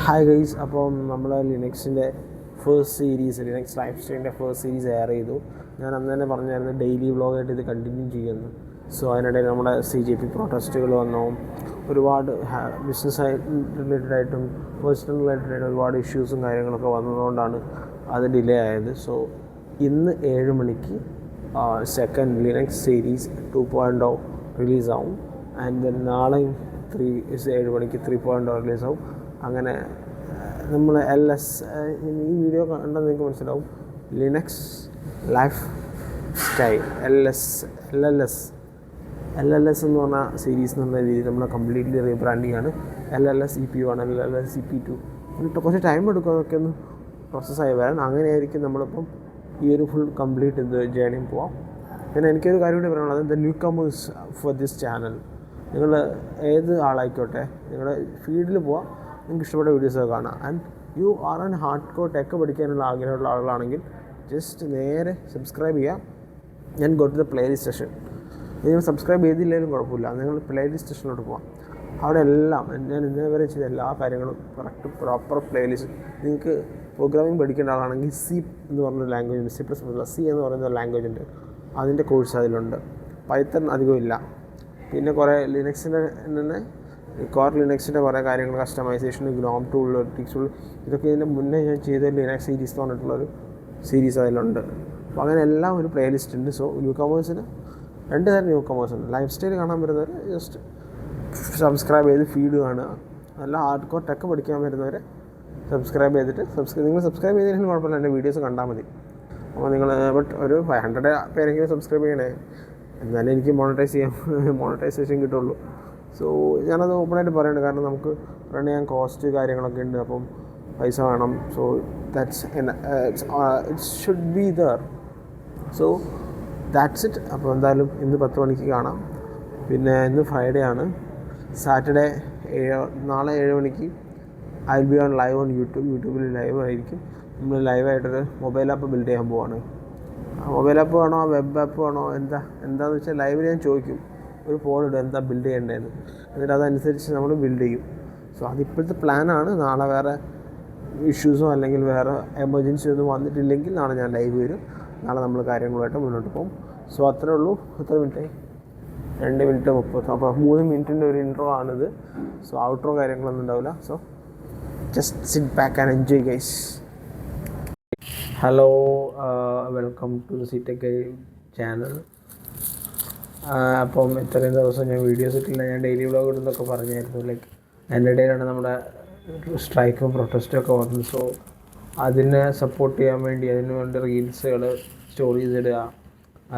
Hi guys, അപ്പം നമ്മൾ ലിനക്സിൻ്റെ ഫസ്റ്റ് സീരീസ് ലിനക്സ് ലൈഫ് സ്റ്റൈലിൻ്റെ ഫസ്റ്റ് സീരീസ് എയർ ചെയ്തു. ഞാൻ അന്ന് തന്നെ പറഞ്ഞായിരുന്നു ഡെയിലി വ്ളോഗായിട്ട് ഇത് കണ്ടിന്യൂ ചെയ്യുന്നു. സോ അതിനിടയിൽ നമ്മുടെ CJP പ്രൊട്ടസ്റ്റുകൾ വന്നു, ഒരുപാട് ബിസിനസ് റിലേറ്റഡ് ആയിട്ടും പേഴ്സണൽ റിലേറ്റഡ് ആയിട്ടും ഒരുപാട് ഇഷ്യൂസും കാര്യങ്ങളൊക്കെ വന്നതുകൊണ്ടാണ് അത് ഡിലേ ആയത്. സോ ഇന്ന് 7 മണിക്ക് സെക്കൻഡ് ലിനക്സ് സീരീസ് 2.0 റിലീസാവും. ആൻഡ് ദെൻ നാളെയും 7 മണിക്ക് 3.0 റിലീസാവും. അങ്ങനെ നമ്മൾ ഈ വീഡിയോ കണ്ടാൽ നിങ്ങൾക്ക് മനസ്സിലാവും, ലിനക്സ് ലൈഫ് സ്റ്റൈൽ LLS എന്ന് പറഞ്ഞ സീരീസ് എന്ന് പറഞ്ഞ രീതിയിൽ നമ്മൾ കംപ്ലീറ്റ്ലി റീബ്രാൻഡിങ് ആണ്. LLS EP1, LLS EP2 എന്നിട്ട് കുറച്ച് ടൈം എടുക്കും അതൊക്കെ ഒന്ന് പ്രോസസ്സായി വരാൻ. അങ്ങനെയായിരിക്കും നമ്മളിപ്പം ഈ ഒരു ഫുൾ കംപ്ലീറ്റ് ഇത് ജേണിയും പോവാം. പിന്നെ എനിക്കൊരു കാര്യം കൂടി പറയാനുള്ളത്, the new comers for this channel, നിങ്ങൾ ഏത് ആളായിക്കോട്ടെ നിങ്ങളുടെ ഫീൽഡിൽ പോവാം, നിങ്ങൾക്ക് ഇഷ്ടപ്പെട്ട വീഡിയോസൊക്കെ കാണാം. And you are an hard core tech പഠിക്കാനുള്ള ആഗ്രഹമുള്ള ആളുകളാണെങ്കിൽ ജസ്റ്റ് നേരെ സബ്സ്ക്രൈബ് ചെയ്യാം. ഞാൻ go to the playlist session. നിങ്ങൾ സബ്സ്ക്രൈബ് ചെയ്തില്ലെങ്കിലും കുഴപ്പമില്ല, നിങ്ങൾ പ്ലേലിസ്റ്റ് സെഷനിലോട്ട് പോകാം. അവിടെ എല്ലാം ഞാൻ ഇന്നേവരെ ചെയ്ത എല്ലാ കാര്യങ്ങളും കറക്റ്റ് പ്രോപ്പർ പ്ലേലിസ്റ്റ്. നിങ്ങൾക്ക് പ്രോഗ്രാമിംഗ് പഠിക്കേണ്ട ആളാണെങ്കിൽ C എന്ന് പറഞ്ഞൊരു ലാംഗ്വേജ് ഉണ്ട്, C എന്ന് പറയുന്ന ഒരു ലാംഗ്വേജ് ഉണ്ട്, അതിൻ്റെ കോഴ്സ് അതിലുണ്ട്. പൈത്തൺ അധികം ഇല്ല. പിന്നെ കുറേ ലിനക്സിൻ്റെ തന്നെ കോർ ലിനക്സിൻ്റെ കുറേ കാര്യങ്ങൾ, കസ്റ്റമൈസേഷൻ, ഗ്നോം ടൂൾ, ടിക്സ് ടൂൾ, ഇതൊക്കെ ഇതിൻ്റെ മുന്നേ ഞാൻ ചെയ്ത ലിനക്സ് സീരീസ് എന്ന് പറഞ്ഞിട്ടുള്ളൊരു സീരീസ് അതിലുണ്ട്. അപ്പോൾ അങ്ങനെ എല്ലാം ഒരു പ്ലേലിസ്റ്റ് ഉണ്ട്. സോ ന്യൂ കമേഴ്സിന് 2 തരം ന്യൂ കമേഴ്സ് ഉണ്ട്. ലൈഫ് സ്റ്റൈൽ കാണാൻ വരുന്നവർ ജസ്റ്റ് സബ്സ്ക്രൈബ് ചെയ്ത് ഫീഡ് കാണുക. നല്ല ഹാർഡ് കോർ ടെക്ക് പഠിക്കാൻ വരുന്നവരെ സബ്സ്ക്രൈബ് ചെയ്തിട്ട് നിങ്ങൾ സബ്സ്ക്രൈബ് ചെയ്തതിന് കുഴപ്പമില്ല, എൻ്റെ വീഡിയോസ് കണ്ടാൽ മതി. അപ്പോൾ നിങ്ങൾ ഒരു 500 പേരെങ്കിലും സബ്സ്ക്രൈബ് ചെയ്യണേ, എന്നാലേ എനിക്ക് മോണിറ്റൈസേഷൻ കിട്ടുള്ളൂ. സോ ഞാനത് ഓപ്പണായിട്ട് പറയുന്നുണ്ട്, കാരണം നമുക്ക് റൺ ചെയ്യാൻ കോസ്റ്റ് കാര്യങ്ങളൊക്കെ ഉണ്ട്, അപ്പം പൈസ വേണം. So that's it should be there. So that's it. അപ്പോൾ എന്തായാലും ഇന്ന് 10 മണിക്ക് കാണാം. പിന്നെ ഇന്ന് ഫ്രൈഡേ ആണ്. സാറ്റർഡേ നാളെ 7 മണിക്ക് I will be on live on യൂട്യൂബിൽ ലൈവ് ആയിരിക്കും. നമ്മൾ ലൈവായിട്ടൊരു മൊബൈൽ ആപ്പ് ബിൽഡ് ചെയ്യാൻ പോവാണ്. മൊബൈൽ ആപ്പ് വേണോ വെബ് ആപ്പ് വേണോ എന്താണെന്ന് വെച്ചാൽ ലൈവിൽ ഞാൻ ചോദിക്കും, ഒരു ഫോൺ ഇടും എന്താ ബിൽഡ് ചെയ്യേണ്ടതെന്ന്, എന്നിട്ട് അതനുസരിച്ച് നമ്മൾ ബിൽഡ് ചെയ്യും. സോ അതിപ്പോഴത്തെ പ്ലാനാണ്. നാളെ വേറെ ഇഷ്യൂസോ അല്ലെങ്കിൽ വേറെ എമർജൻസി ഒന്നും വന്നിട്ടില്ലെങ്കിൽ നാളെ ഞാൻ ലൈവ് വരും. നാളെ നമ്മൾ കാര്യങ്ങളുമായിട്ട് മുന്നോട്ട് പോകും. സോ അത്രേ ഉള്ളൂ. എത്ര മിനിറ്റായി? 2 മിനിറ്റ് 30. അപ്പോൾ 3 മിനിറ്റിൻ്റെ ഒരു ഇൻട്രോ ആണിത്. സോ ഔട്ട്രോ കാര്യങ്ങളൊന്നും ഉണ്ടാവില്ല. So just sit back and enjoy guys. Hello, welcome to the സിടെക് ചാനൽ. അപ്പം ഇത്രയും ദിവസം ഞാൻ വീഡിയോസ് ഇട്ടില്ല. ഞാൻ ഡെയിലി വ്ളോഗ് ഇടുന്നൊക്കെ പറഞ്ഞായിരുന്നു. ലൈക്ക് എൻ്റെ ഇടയിലാണ് നമ്മുടെ സ്ട്രൈക്കും പ്രൊട്ടസ്റ്റും ഒക്കെ വന്നത്. സോ അതിനെ സപ്പോർട്ട് ചെയ്യാൻ വേണ്ടി, അതിന് വേണ്ടി റീൽസുകൾ, സ്റ്റോറീസ് ഇടുക,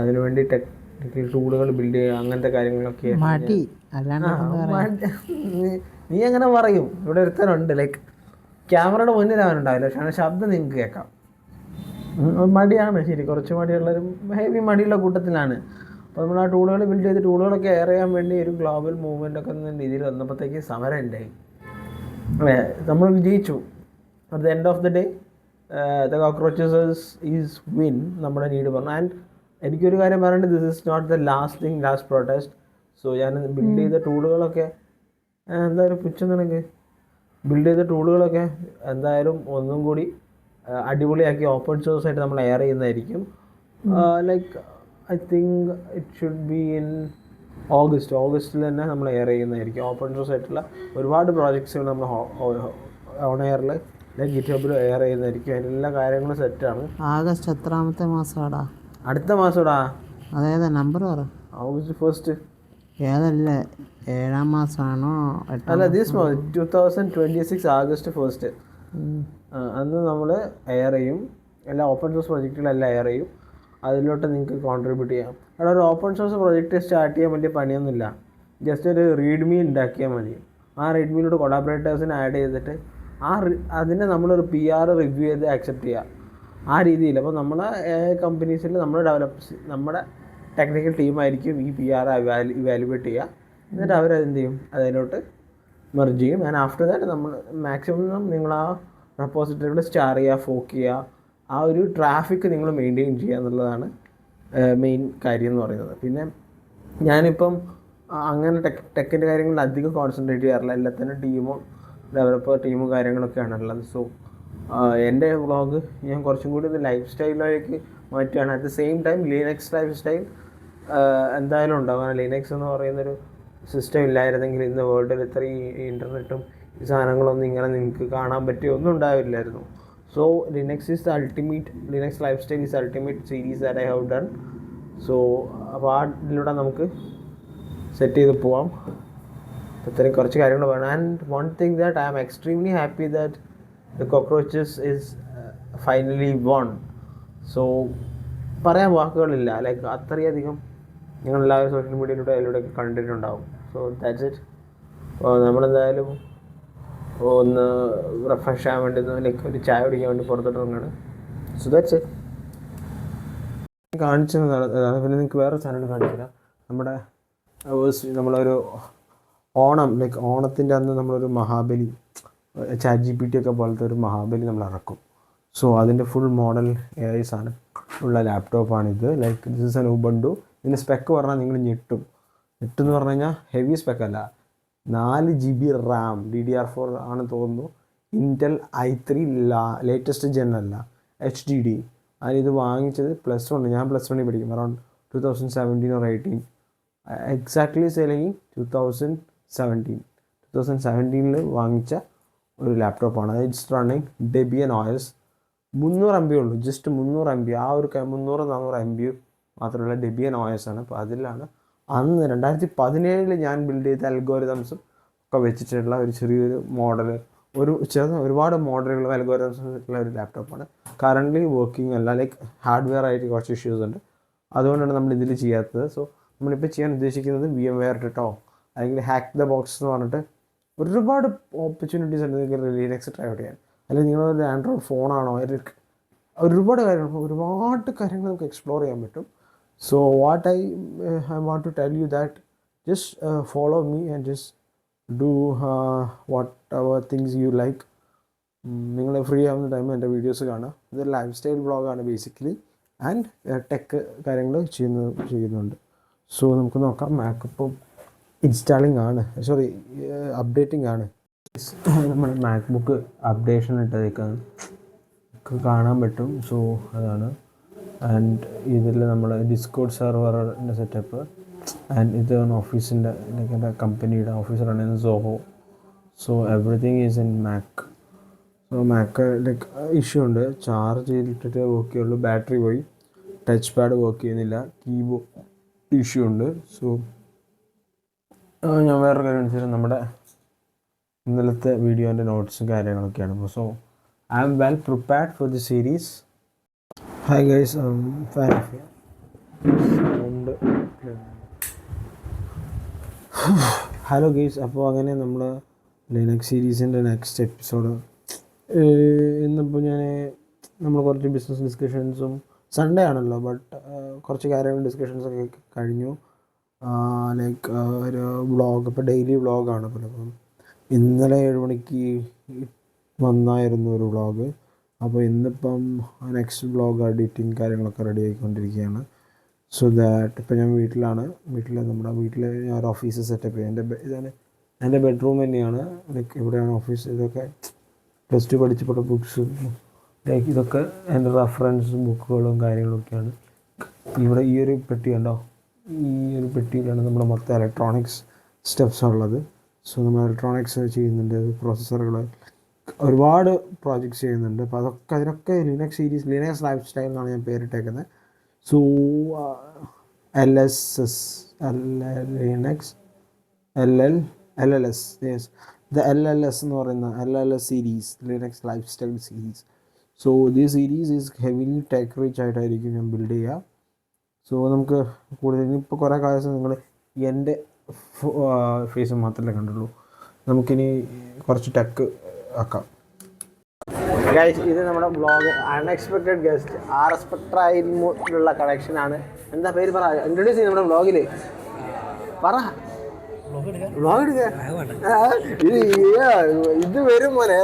അതിനുവേണ്ടി ടെക്നിക്കൽ ടൂളുകൾ ബിൽഡ് ചെയ്യുക, അങ്ങനത്തെ കാര്യങ്ങളൊക്കെ. നീ അങ്ങനെ പറയും. ഇവിടെ ഒരുത്തനുണ്ട്, ലൈക്ക് ക്യാമറയുടെ മുന്നിൽ അവനുണ്ടാവില്ല, പക്ഷേ ശബ്ദം നിങ്ങൾക്ക് കേൾക്കാം. മടിയാണ്, ശരി, കുറച്ച് മടിയുള്ളൊരു ഹെവി മടിയുള്ള കൂട്ടത്തിലാണ്. അപ്പോൾ നമ്മൾ ആ ടൂളുകൾ ബിൽഡ് ചെയ്ത് ടൂളുകളൊക്കെ എയർ ചെയ്യാൻ വേണ്ടി ഒരു ഗ്ലോബൽ മൂവ്മെൻ്റ് ഒക്കെ എന്ന രീതിയിൽ വന്നപ്പോഴത്തേക്ക് സമരം ഉണ്ടായി. നമ്മൾ വിജയിച്ചു. At the end of the day the cockroaches is win, നമ്മുടെ നീഡ് പറഞ്ഞു. ആൻഡ് എനിക്കൊരു കാര്യം പറയേണ്ടത്, this is not the last protest. So ഞാൻ ബിൽഡ് ചെയ്ത ടൂളുകളൊക്കെ എന്തായാലും പുച്ഛം നിനക്ക് ബിൽഡ് ചെയ്ത ടൂളുകളൊക്കെ എന്തായാലും ഒന്നും കൂടി അടിപൊളിയാക്കി ഓപ്പൺ സോഴ്സ് ആയിട്ട് നമ്മൾ എയർ ചെയ്യുന്നതായിരിക്കും. Like I think it should be in ഓഗസ്റ്റിൽ തന്നെ നമ്മൾ എയർ ചെയ്യുന്നതായിരിക്കും. ഓപ്പൺ സോഴ്സ് ആയിട്ടുള്ള ഒരുപാട് പ്രോജക്ട്സുകൾ നമ്മൾ ഓൺ എയറിൽ ഗിറ്റ്ഹബിൽ എയർ ചെയ്യുന്നതായിരിക്കും. അതിലെല്ലാ കാര്യങ്ങളും സെറ്റാണ്. ആഗസ്റ്റ് എത്രാമത്തെ മാസമാടാ? അടുത്ത മാസമാടാ. അതേതാ നമ്പർ പറ? ഓഗസ്റ്റ് 1. ഏതല്ലേ, 7-ാം മാസമാണോ? അല്ല, 2026 ആഗസ്റ്റ് 1. അന്ന് നമ്മൾ എയർ ചെയ്യും. എല്ലാ ഓപ്പൺ സോഴ്സ് പ്രൊജക്റ്റുകളെല്ലാം എയർ ചെയ്യും. അതിലോട്ട് നിങ്ങൾക്ക് കോൺട്രിബ്യൂട്ട് ചെയ്യാം. അവിടെ ഒരു ഓപ്പൺ സോഴ്സ് പ്രൊജക്റ്റ് സ്റ്റാർട്ട് ചെയ്യാൻ വലിയ പണിയൊന്നുമില്ല. ജസ്റ്റ് ഒരു റീഡ്മി ഉണ്ടാക്കിയാൽ മതി. ആ റീഡ്മിയിലോട്ട് കൊളാബറേറ്റേഴ്സിനെ ആഡ് ചെയ്തിട്ട് അതിനെ നമ്മളൊരു PR റിവ്യൂ ചെയ്ത് ആക്സെപ്റ്റ് ചെയ്യുക, ആ രീതിയിൽ. അപ്പോൾ നമ്മളെ കമ്പനീസിൽ നമ്മുടെ ടെക്നിക്കൽ ടീമായിരിക്കും ഈ PR ഇവാലുവേറ്റ് ചെയ്യുക. എന്നിട്ട് അവരെന്ത് ചെയ്യും, അതിലോട്ട് മെർജ് ചെയ്യും. ആൻഡ് ആഫ്റ്റർ ദാറ്റ് നമ്മൾ മാക്സിമം നിങ്ങൾ ആ റെപ്പോസിറ്ററിയുടെ സ്റ്റാർ ചെയ്യുക, ഫോക്ക് ചെയ്യുക, ആ ഒരു ട്രാഫിക് നിങ്ങൾ മെയിൻറ്റെയിൻ ചെയ്യുക എന്നുള്ളതാണ് മെയിൻ കാര്യം എന്ന് പറയുന്നത്. പിന്നെ ഞാനിപ്പം അങ്ങനെ ടെക്കിൻ്റെ കാര്യങ്ങളിൽ അധികം കോൺസെൻട്രേറ്റ് ചെയ്യാറില്ല. എല്ലാത്തിനും ഡെവലപ്പർ ടീമും കാര്യങ്ങളൊക്കെയാണ് ഉള്ളത്. സോ എൻ്റെ വ്ളോഗ് ഞാൻ കുറച്ചും കൂടി ഇത് ലൈഫ് സ്റ്റൈലിലേക്ക് മാറ്റുകയാണ്. At the same time Linux life style എന്തായാലും ഉണ്ടാവും. ലിനക്സ് എന്ന് പറയുന്നൊരു സിസ്റ്റം ഇല്ലായിരുന്നെങ്കിൽ ഇന്ന് വേൾഡിൽ ഇത്രയും ഇൻ്റർനെറ്റും ഈ സാധനങ്ങളൊന്നും ഇങ്ങനെ നിങ്ങൾക്ക് കാണാൻ പറ്റിയൊന്നും ഉണ്ടാവില്ലായിരുന്നു. So Linux is the ultimate, Linux life style is ultimate series that I have done. So അപ്പോൾ അതിലൂടെ നമുക്ക് സെറ്റ് ചെയ്ത് പോവാം. ഇത്രയും കുറച്ച് കാര്യങ്ങൾ വേണം. And one thing that I am extremely happy that the cockroaches is finally won. So പറയാൻ വാക്കുകളില്ല. ലൈക്ക് അത്രയധികം നിങ്ങളെല്ലാവരും സോഷ്യൽ മീഡിയയിലൂടെ അതിലൂടെയൊക്കെ കണ്ടിട്ടുണ്ടാവും. So that's it. അപ്പോൾ നമ്മളെന്തായാലും ഒന്ന് റിഫ്രഷ് ആകാൻ വേണ്ടി ലൈക്ക് ഒരു ചായ കുടിക്കാൻ വേണ്ടി പുറത്തോട്ടിറങ്ങാണ്. So that's it. കാണിച്ചതാണ്. പിന്നെ നിങ്ങൾക്ക് വേറെ ചാനൽ കാണിച്ചില്ല. നമ്മുടെ നമ്മളൊരു ഓണം, ലൈക്ക് ഓണത്തിൻ്റെ അന്ന് നമ്മളൊരു മഹാബലി ChatGPT ഒക്കെ പോലത്തെ ഒരു മഹാബലി നമ്മൾ ഇറക്കും. സോ അതിൻ്റെ ഫുൾ മോഡൽ AI സാധനം ഉള്ള ലാപ്ടോപ്പാണിത്. Like this is an Ubuntu. ഇതിൻ്റെ സ്പെക്ക് പറഞ്ഞാൽ നിങ്ങൾ ഞെട്ടെന്ന് പറഞ്ഞു കഴിഞ്ഞാൽ ഹെവി സ്പെക്കല്ല. 4 GB റാം, DDR4 ആണ് തോന്നുന്നു. ഇൻറ്റൽ i3 ലേറ്റസ്റ്റ് ജെൻ അല്ല, HDD. അതിനിത് വാങ്ങിച്ചത് +1, ഞാൻ +1 പഠിക്കും, അറൗണ്ട് 2017 or 18. എക്സാക്ട്ലി സെയിലിംഗ് 2017 വാങ്ങിച്ച ഒരു ലാപ്ടോപ്പാണ്. It's running Debian OS. 300 MB ഉള്ളൂ, ജസ്റ്റ് 300 MB. ആ ഒരു 300-400 MB മാത്രമുള്ള ഡെബിയൻ OS ആണ്. അപ്പോൾ അതിലാണ് അന്ന് 2017 ഞാൻ ബിൽഡ് ചെയ്ത അൽഗോരിതംസും ഒക്കെ വെച്ചിട്ടുള്ള ഒരു ചെറിയൊരു മോഡൽ, ഒരുപാട് മോഡലുകളും അൽഗോരിതംസും വെച്ചിട്ടുള്ള ഒരു ലാപ്ടോപ്പാണ്. കറൻ്റ്ലി വർക്കിംഗ് അല്ല, ലൈക്ക് ഹാർഡ്വെയർ ആയിട്ട് കുറച്ച് ഇഷ്യൂസ് ഉണ്ട്. അതുകൊണ്ടാണ് നമ്മൾ ഇതിൽ ചെയ്യാത്തത്. സോ നമ്മളിപ്പോൾ ചെയ്യാൻ ഉദ്ദേശിക്കുന്നത് VMware ഇട്ടോ അല്ലെങ്കിൽ ഹാക്ക് ദ ബോക്സ് എന്ന് പറഞ്ഞിട്ട് ഒരുപാട് ഓപ്പർച്യൂണിറ്റീസ് ഉണ്ട് നിങ്ങൾക്ക് ലിനക്സ് ട്രൈ ഔട്ട് ചെയ്യാൻ. അല്ലെങ്കിൽ നിങ്ങളൊരു ആൻഡ്രോയിഡ് ഫോണാണോ, ഒരുപാട് കാര്യങ്ങൾ നമുക്ക് എക്സ്പ്ലോർ ചെയ്യാൻ പറ്റും. So what I want to tell you that just follow me and just do whatever things you like. നിങ്ങൾ ഫ്രീ ആവുന്ന ടൈം എൻ്റെ വീഡിയോസ് കാണുക. ഇതൊരു ലൈഫ് സ്റ്റൈൽ ബ്ലോഗാണ് ബേസിക്കലി, ആൻഡ് ടെക് കാര്യങ്ങൾ ചെയ്യുന്നുണ്ട്. സോ നമുക്ക് നോക്കാം. മാക്കിപ്പം ഇൻസ്റ്റാളിങ് ആണ്, സോറി അപ്ഡേറ്റിംഗ് ആണ്. നമ്മുടെ മാക്ബുക്ക് അപ്ഡേഷൻ ഇട്ടതേക്കാണ് കാണാൻ പറ്റും. സോ അതാണ്. ആൻഡ് ഇതിൽ നമ്മൾ ഡിസ്കോഡ് സെർവറിൻ്റെ സെറ്റപ്പ്, ആൻഡ് ഇത് ഓഫീസിൻ്റെ എൻ്റെ കമ്പനിയുടെ ഓഫീസ് റൺ ചെയ്യുന്ന Zoho. So everything is in Mac. So Mac like issue ഉണ്ട്, ചാർജ് ചെയ്തിട്ട് വർക്ക് ചെയ്യുള്ളൂ, ബാറ്ററി പോയി, ടച്ച് പാഡ് വർക്ക് ചെയ്യുന്നില്ല, കീബോർഡ് ഇഷ്യൂ ഉണ്ട്. സോ ഞാൻ വേറൊരു കാര്യം വെച്ചാൽ നമ്മുടെ ഇന്നലത്തെ വീഡിയോൻ്റെ നോട്ട്സും കാര്യങ്ങളൊക്കെയാണ്. So I am well prepared for the series. Hi guys, fan of sound. Hello guys. അപ്പോൾ അങ്ങനെ നമ്മൾ ലിനക്സ് സീരീസിൻ്റെ നെക്സ്റ്റ് എപ്പിസോഡ് ഇന്നിപ്പോൾ നമ്മൾ കുറച്ച് ബിസിനസ് ഡിസ്കഷൻസും, സൺഡേ ആണല്ലോ, ബട്ട് കുറച്ച് കാര്യങ്ങൾ ഡിസ്കഷൻസൊക്കെ കഴിഞ്ഞു. ലൈക്ക് ഒരു വ്ളോഗ്, ഇപ്പോൾ ഡെയിലി വ്ളോഗാണ്. അപ്പം ഇന്നലെ 7 മണിക്ക് വന്നായിരുന്നു ഒരു വ്ളോഗ്. അപ്പോൾ ഇന്നിപ്പം നെക്സ്റ്റ് വ്ളോഗ് എഡിറ്റിങ് കാര്യങ്ങളൊക്കെ റെഡി ആയിക്കൊണ്ടിരിക്കുകയാണ്. സോ ദാറ്റ് ഇപ്പോൾ ഞാൻ നമ്മുടെ വീട്ടിൽ ഞാൻ ഒരു ഓഫീസ് സെറ്റപ്പ് ചെയ്യാം. ഇതാണ് എൻ്റെ ബെഡ്റൂം തന്നെയാണ്. ലൈക്ക് ഇവിടെയാണ് ഓഫീസ്. ഇതൊക്കെ +2 പഠിച്ചപ്പോൾ ബുക്സും ലൈക്ക് ഇതൊക്കെ എൻ്റെ റെഫറൻസും ബുക്കുകളും കാര്യങ്ങളൊക്കെയാണ്. ഇവിടെ ഈ ഒരു പെട്ടി കണ്ടോ, ഈ ഒരു പെട്ടിയിലാണ് നമ്മുടെ മൊത്തം ഇലക്ട്രോണിക്സ് സ്റ്റെപ്സ് ഉള്ളത്. സോ നമ്മൾ ഇലക്ട്രോണിക്സ് ചെയ്യുന്നുണ്ട്, പ്രോസസ്സറുകൾ, ഒരുപാട് പ്രോജക്ട്സ് ചെയ്യുന്നുണ്ട്. അപ്പോൾ അതിനൊക്കെ Linux series, Linux life style എന്നാണ് ഞാൻ പേരിട്ടേക്കുന്നത്. So LLS yes, the LLS എന്ന് പറയുന്ന LLS series, Linux life style series. So the series is heavily tech rich ആയിട്ടായിരിക്കും ഞാൻ ബിൽഡ് ചെയ്യുക. സോ നമുക്ക് കൂടുതൽ ഇപ്പോൾ കുറേ കാലത്ത് നിങ്ങൾ എൻ്റെ ഫേസ് മാത്രമല്ലേ കണ്ടുള്ളൂ, നമുക്കിനി കുറച്ച് ടെക്ക് ആക്കാം. ഗൈസ്, ഇത് നമ്മുടെ വ്ളോഗ് അൺഎക്സ്പെക്റ്റഡ് ഗസ്റ്റ് RS സ്പെക്ട്രയിലുള്ള കണക്ഷനാണ്. എന്താ പേര് പറ, ഇൻട്രൊഡ്യൂസ് ചെയ്യും നമ്മുടെ വ്ളോഗിൽ. പറ, വ്ളോഗ് എടുക്കുക. ഇത് വരും മോനെ.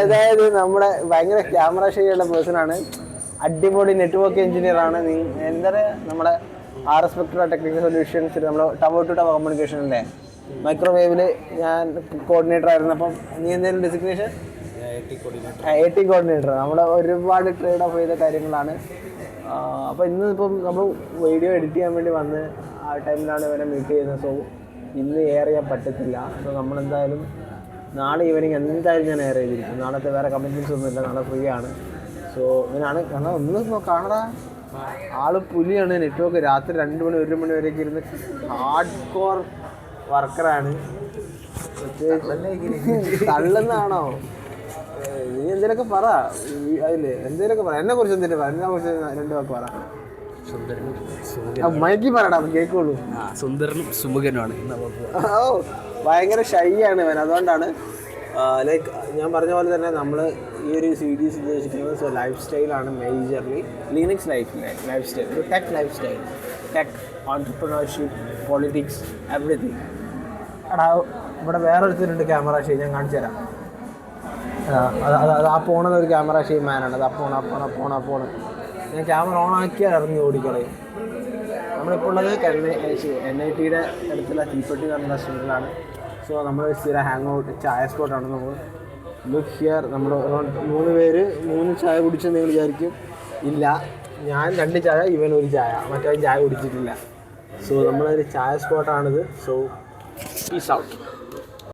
അതായത് നമ്മുടെ ഭയങ്കര ക്യാമറ ഷൈയുള്ള പേഴ്സണാണ്, അടിപൊളി നെറ്റ്വർക്ക് എഞ്ചിനീയർ ആണ്. എന്താ പറയുക, നമ്മുടെ RS Spectra ടെക്നിക്കൽ സൊല്യൂഷൻസിൽ നമ്മൾ ടവർ ടു ടവർ കമ്മ്യൂണിക്കേഷനിലെ മൈക്രോവേവിൽ ഞാൻ കോർഡിനേറ്റർ ആയിരുന്നപ്പം നീ എന്തെങ്കിലും ഡെസിഗ്നേഷൻ AT കോർഡിനേറ്റർ. നമ്മൾ ഒരുപാട് ട്രേഡ് ഓഫ് ചെയ്ത കാര്യങ്ങളാണ്. അപ്പോൾ ഇന്ന് ഇപ്പം നമ്മൾ വീഡിയോ എഡിറ്റ് ചെയ്യാൻ വേണ്ടി വന്ന് ആ ടൈമിലാണ് ഇവനെ മീറ്റ് ചെയ്യുന്നത്. സോ ഇന്ന് എയർ ചെയ്യാൻ പറ്റത്തില്ല. സോ നമ്മളെന്തായാലും നാളെ ഈവനിങ് എന്തായാലും ഞാൻ എയർ ചെയ്തിരിക്കും. നാളത്തെ വേറെ കമ്മിറ്റ്മെൻറ്റ്സ് ഒന്നുമില്ല, നാളെ ഫ്രീ ആണ്. സോ ഇവനാണ് കാരണം ഒന്ന് കാണടാ, ആള് പുലിയാണ്. നെറ്റ്വർക്ക് രാത്രി 2 മണി 1 മണി വരെയൊക്കെ ഇരുന്ന് ഹാർഡ് കോർ വർക്കറാണ്. തള്ളുന്നാണോ? നീ എന്തേലൊക്കെ പറ അതില്, എന്തേലൊക്കെ പറ, എന്നെ കുറിച്ച് എന്തെങ്കിലും പറ, എന്നെ കുറിച്ച് 2 വാക്ക് പറ. മൈക്കി പറടാ, കേൾക്കുള്ളൂ. സുന്ദരനും സുമുഖനുമാണ്. ഓ ഭയങ്കര ഷൈ ആണ് ഇവൻ. അതുകൊണ്ടാണ് ലൈക്ക് ഞാൻ പറഞ്ഞ പോലെ തന്നെ നമ്മൾ ഈ ഒരു സീരീസ് ഉദ്ദേശിക്കുന്നത് സോ ലൈഫ് സ്റ്റൈലാണ് മേജർലി. ലിനക്സ് ലൈഫ് സ്റ്റൈൽ, ഒരു tech life style, tech entrepreneurship, politics, everything. എടാ ഇവിടെ വേറൊരുത്തരുണ്ട് ക്യാമറ ഷെയ്, ഞാൻ കാണിച്ചു തരാം. അത് ആ പോണത് ഒരു ക്യാമറ ഷെയ് മാനാണ്. അത് അപ്പോണ് ഞാൻ ക്യാമറ ഓൺ ആക്കിയാൽ ഇറങ്ങി ഓടിക്കളയും. നമ്മളിപ്പോൾ ഉള്ളത് NITയുടെ അടുത്തുള്ള തീപ്പെട്ടി എന്ന് പറഞ്ഞ റെസ്റ്റോറൻറ്റിലാണ്. സോ നമ്മൾ സ്ഥിരം ഹാങ് ഔട്ട് ചായ സ്പോട്ടാണ്. നമ്മൾ ലുക്ക് ഹിയർ, നമ്മൾ 3 പേര് 3 ചായ കുടിച്ചെന്ന് നിങ്ങൾ വിചാരിക്കും. ഇല്ല, ഞാൻ 2 ചായ, ഇവൻ 1 ചായ, മറ്റേ ചായ കുടിച്ചിട്ടില്ല. സോ നമ്മളൊരു ചായ സ്പോട്ടാണിത്. So peace out.